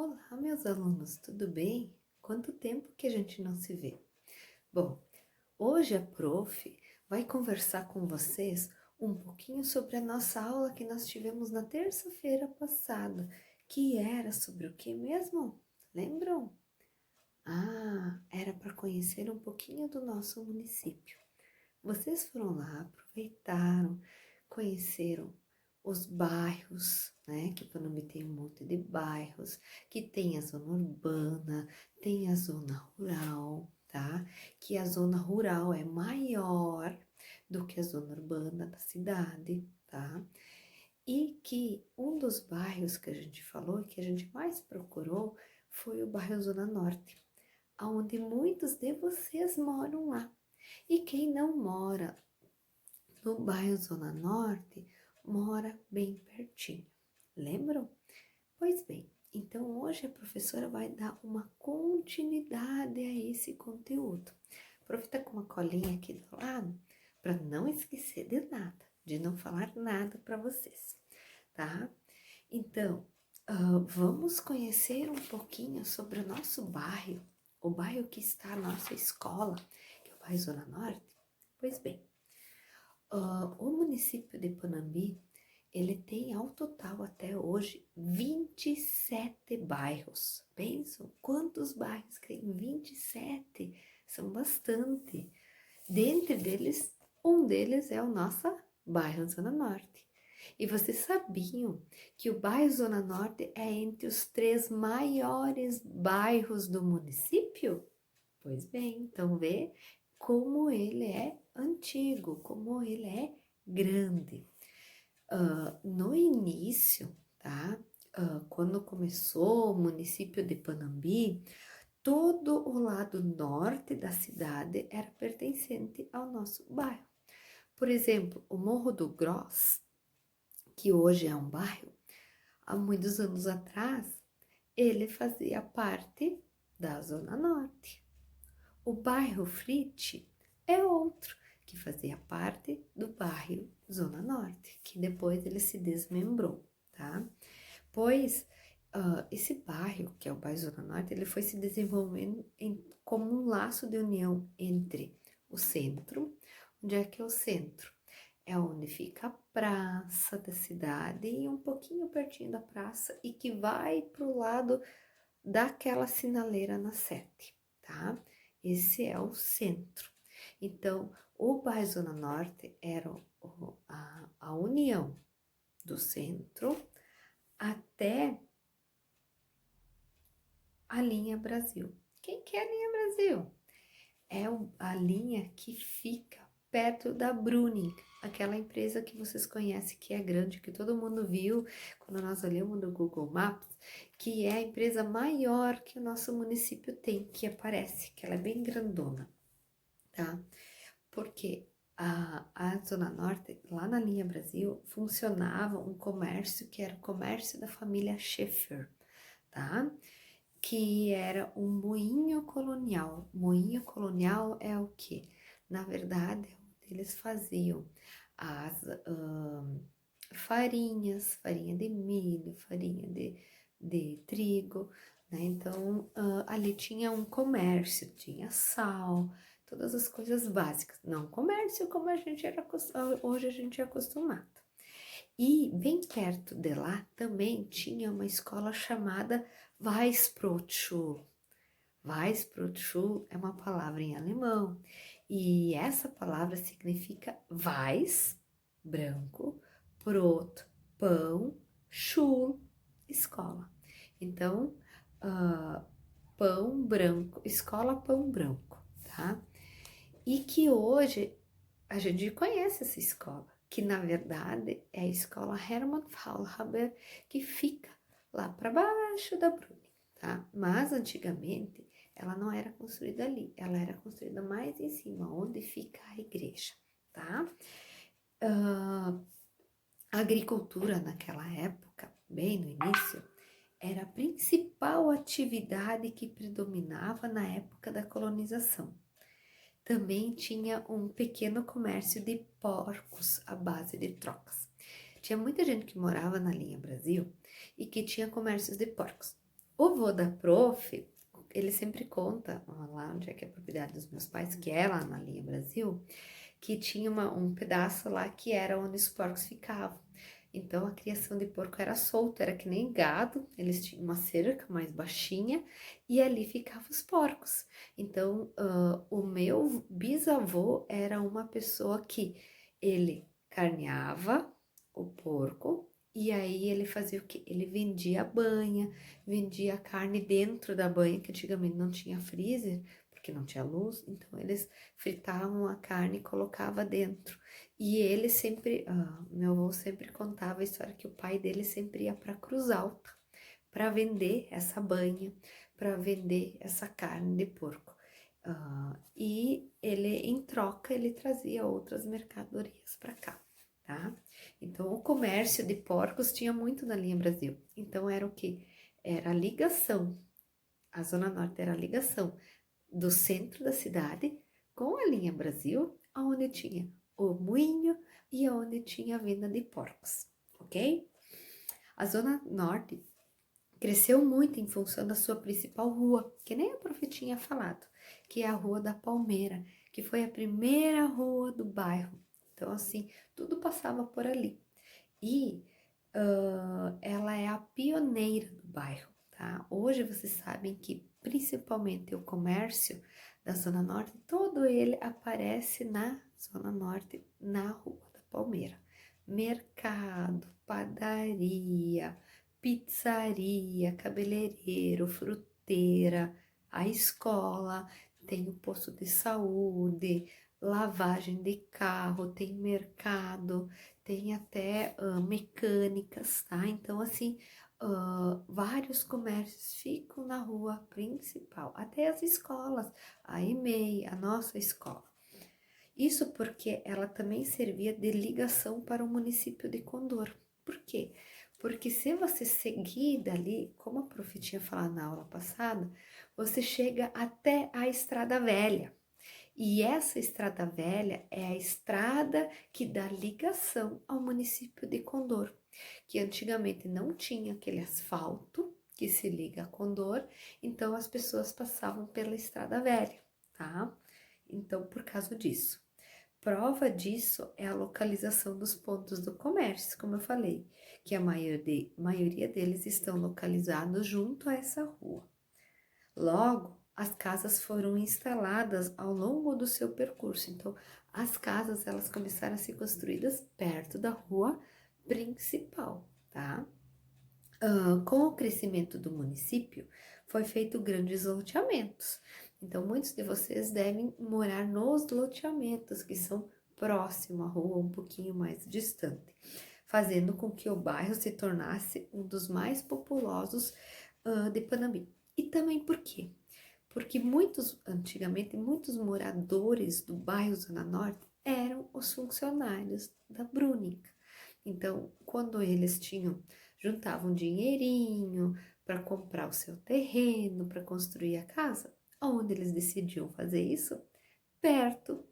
Olá, meus alunos, tudo bem? Quanto tempo que a gente não se vê? Bom, hoje a prof vai conversar com vocês um pouquinho sobre a nossa aula que nós tivemos na terça-feira passada, que era sobre o que mesmo? Lembram? Era para conhecer um pouquinho do nosso município. Vocês foram lá, aproveitaram, conheceram os bairros, né? Que Panambi tem um monte de bairros, que tem a zona urbana, tem a zona rural, tá? Que a zona rural é maior do que a zona urbana da cidade, tá? E que um dos bairros que a gente falou, que a gente mais procurou, foi o bairro Zona Norte, onde muitos de vocês moram lá. E quem não mora no bairro Zona Norte, mora bem pertinho. Lembram? Pois bem, então hoje a professora vai dar uma continuidade a esse conteúdo. A prof está com uma colinha aqui do lado para não esquecer de nada, de não falar nada para vocês, tá? Então, vamos conhecer um pouquinho sobre o nosso bairro, o bairro que está a nossa escola, que é o bairro Zona Norte. Pois bem, o município de Panambi, ele tem ao total até hoje 27 bairros. Pensam quantos bairros tem? 27, são bastante. Dentre deles, um deles é o nosso bairro Zona Norte. E vocês sabiam que o bairro Zona Norte é entre os 3 maiores bairros do município? Pois bem, então vê como ele é antigo, como ele é grande. No início, tá? Quando começou o município de Panambi, todo o lado norte da cidade era pertencente ao nosso bairro. Por exemplo, o Morro do Gross, que hoje é um bairro, há muitos anos atrás, ele fazia parte da Zona Norte. O bairro Frite é outro que fazia parte do bairro Zona Norte, que depois ele se desmembrou, tá? Pois esse bairro, que é o bairro Zona Norte, ele foi se desenvolvendo como um laço de união entre o centro. Onde é que é o centro? É onde fica a praça da cidade e um pouquinho pertinho da praça e que vai para o lado daquela sinaleira na 7, tá? Esse é o centro. Então, o bairro Zona Norte era a união do centro até a linha Brasil. Quem que é a linha Brasil? É a linha que fica perto da Bruning, aquela empresa que vocês conhecem, que é grande, que todo mundo viu quando nós olhamos no Google Maps, que é a empresa maior que o nosso município tem, que aparece, que ela é bem grandona, tá? Porque a Zona Norte, lá na linha Brasil, funcionava um comércio que era o comércio da família Schaeffer, tá? Que era um moinho colonial. Moinho colonial é o que? Na verdade, eles faziam as farinhas, farinha de milho, farinha de trigo, né? Então, ali tinha um comércio, tinha sal, todas as coisas básicas. Não comércio como a gente era, hoje a gente é acostumado. E bem perto de lá também tinha uma escola chamada Weißbrotschule. Weißbrotschule é uma palavra em alemão e essa palavra significa Weiß, branco, Brot, pão, Schule, escola. Então, pão branco, escola pão branco, tá? E que hoje a gente conhece essa escola, que na verdade é a escola Hermann Faulhaber, que fica lá para baixo da Bruni, tá? Mas antigamente ela não era construída ali, ela era construída mais em cima, onde fica a igreja, tá? A agricultura naquela época, bem no início, era a principal atividade que predominava na época da colonização. Também tinha um pequeno comércio de porcos à base de trocas. Tinha muita gente que morava na linha Brasil e que tinha comércios de porcos. O vô da prof, ele sempre conta, ó, lá onde é que é a propriedade dos meus pais, que é lá na linha Brasil, que tinha um pedaço lá que era onde os porcos ficavam. Então a criação de porco era solta, era que nem gado, eles tinham uma cerca mais baixinha e ali ficavam os porcos. Então o meu bisavô era uma pessoa que ele carneava o porco e aí ele fazia o quê? Ele vendia a banha, vendia a carne dentro da banha, que antigamente não tinha freezer, porque não tinha luz, então eles fritavam a carne e colocava dentro. E ele sempre, meu avô sempre contava a história que o pai dele sempre ia para Cruz Alta para vender essa banha, para vender essa carne de porco. E ele, em troca, ele trazia outras mercadorias para cá, tá? Então, o comércio de porcos tinha muito na linha Brasil. Então, era o que? Era a ligação. A Zona Norte era a ligação do centro da cidade com a linha Brasil, onde tinha o moinho e onde tinha a venda de porcos, ok? A Zona Norte cresceu muito em função da sua principal rua, que nem a prof tinha falado, que é a Rua da Palmeira, que foi a primeira rua do bairro. Então, assim, tudo passava por ali. E ela é a pioneira do bairro, tá? Hoje vocês sabem que principalmente o comércio da Zona Norte, todo ele aparece na Zona Norte, na Rua da Palmeira. Mercado, padaria, pizzaria, cabeleireiro, fruteira, a escola, tem o posto de saúde, lavagem de carro, tem mercado, tem até mecânicas, tá? Então, assim, vários comércios ficam na rua principal, até as escolas, a EMEI, a nossa escola. Isso porque ela também servia de ligação para o município de Condor. Por quê? Porque se você seguir dali, como a prof tinha falado na aula passada, você chega até a Estrada Velha. E essa estrada velha é a estrada que dá ligação ao município de Condor, que antigamente não tinha aquele asfalto que se liga a Condor, então as pessoas passavam pela estrada velha, tá? Então, por causa disso. Prova disso é a localização dos pontos do comércio, como eu falei, que a maioria deles estão localizados junto a essa rua. Logo, as casas foram instaladas ao longo do seu percurso. Então, as casas elas começaram a ser construídas perto da rua principal, tá? Com o crescimento do município, foi feito grandes loteamentos. Então, muitos de vocês devem morar nos loteamentos que são próximo à rua, um pouquinho mais distante, fazendo com que o bairro se tornasse um dos mais populosos de Panambi. E também por quê? Porque antigamente, muitos moradores do bairro Zona Norte eram os funcionários da Brúnica. Então, quando eles juntavam dinheirinho para comprar o seu terreno, para construir a casa, onde eles decidiam fazer isso? Perto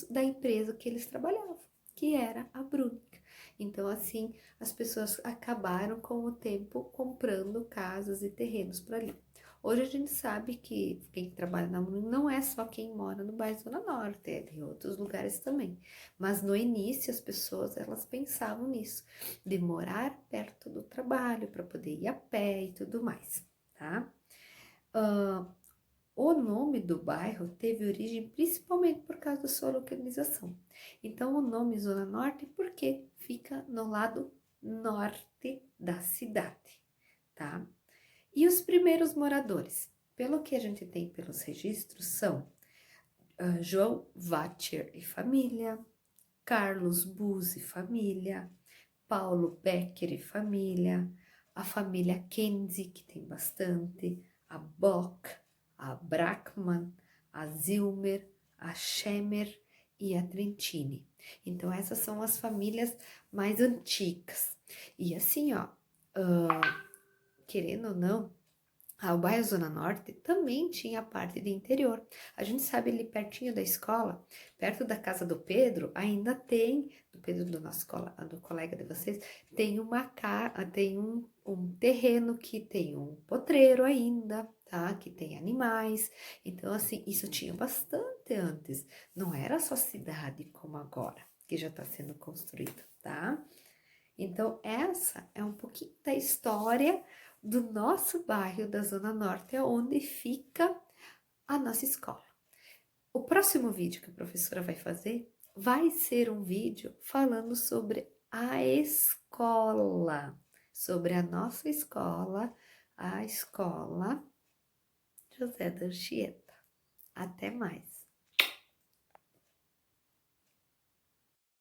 da empresa que eles trabalhavam, que era a Brúnica. Então, assim, as pessoas acabaram com o tempo comprando casas e terrenos para ali. Hoje a gente sabe que quem trabalha na Brúnica não é só quem mora no bairro Zona Norte, é de outros lugares também. Mas no início as pessoas elas pensavam nisso, de morar perto do trabalho para poder ir a pé e tudo mais, tá? O nome do bairro teve origem principalmente por causa da sua localização. Então, o nome Zona Norte, porque fica no lado norte da cidade, tá? E os primeiros moradores, pelo que a gente tem pelos registros, são João Vacher e família, Carlos Bus e família, Paulo Becker e família, a família Kenzie, que tem bastante, a Bock, a Brackman, a Zilmer, a Schemer e a Trentini. Então, essas são as famílias mais antigas. E assim, ó, querendo ou não, o bairro Zona Norte também tinha parte de interior. A gente sabe ali pertinho da escola, perto da casa do Pedro, ainda tem, do Pedro da nossa escola, do colega de vocês, tem um terreno que tem um potreiro ainda, tá? Que tem animais. Então, assim, isso tinha bastante antes. Não era só cidade como agora, que já está sendo construído, tá? Então, essa é um pouquinho da história do nosso bairro da Zona Norte, onde fica a nossa escola. O próximo vídeo que a professora vai ser um vídeo falando sobre a escola, sobre a nossa escola, a escola José da Anchieta. Até mais!